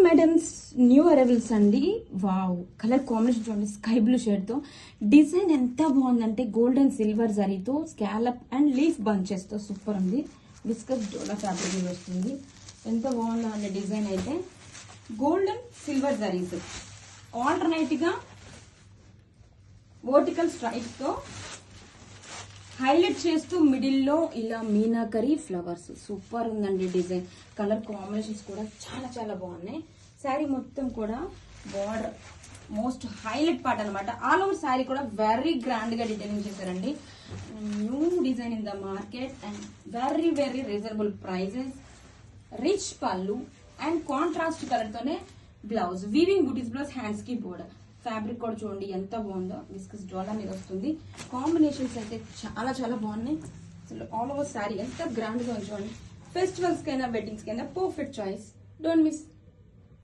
Madams new arrivals అండి. Wow, colour combination చూడండి, sky blue shade తో. డిజైన్ ఎంత బాగుందంటే గోల్డ్ అండ్ సిల్వర్ జరీతో స్కాలప్ అండ్ లీఫ్ బంచెస్ తో సూపర్ ఉంది. విస్కస్ డోలా ఫ్యాబ్రిక్ వస్తుంది. ఎంత బాగుందో అండి డిజైన్ అయితే. Gold and silver zaris alternate గా వర్టికల్ స్ట్రైప్ తో హైలైట్ చేస్తూ మిడిల్ లో ఇలా మీనాకరీ ఫ్లవర్స్ సూపర్ ఉందండి డిజైన్. కలర్ కాంబినేషన్స్ కూడా చాలా చాలా బాగున్నాయి. శారీ మొత్తం కూడా బార్డర్ మోస్ట్ హైలైట్ పార్ట్ అనమాట. ఆల్ ఓవర్ శారీ కూడా వెరీ గ్రాండ్ గా డిజైనింగ్ చేశారండి. New design in the market and very very reasonable prices. Rich పళ్ళు అండ్ కాంట్రాస్ట్ కలర్ తోనే బ్లౌజ్, వీవింగ్ బూటీస్ బ్లౌజ్, హ్యాండ్స్ కి బోర్డర్. ఫ్యాబ్రిక్ కూడా చూడండి ఎంత బాగుందో, విస్కస్ డోలా మీద వస్తుంది. కాంబినేషన్స్ అయితే చాలా చాలా బాగున్నాయి. అసలు ఆల్ ఓవర్ శారీ ఎంత గ్రాండ్ గా చూడండి. ఫెస్టివల్స్ కైనా వెడ్డింగ్స్ కైనా పర్ఫెక్ట్ చాయిస్. Don't miss.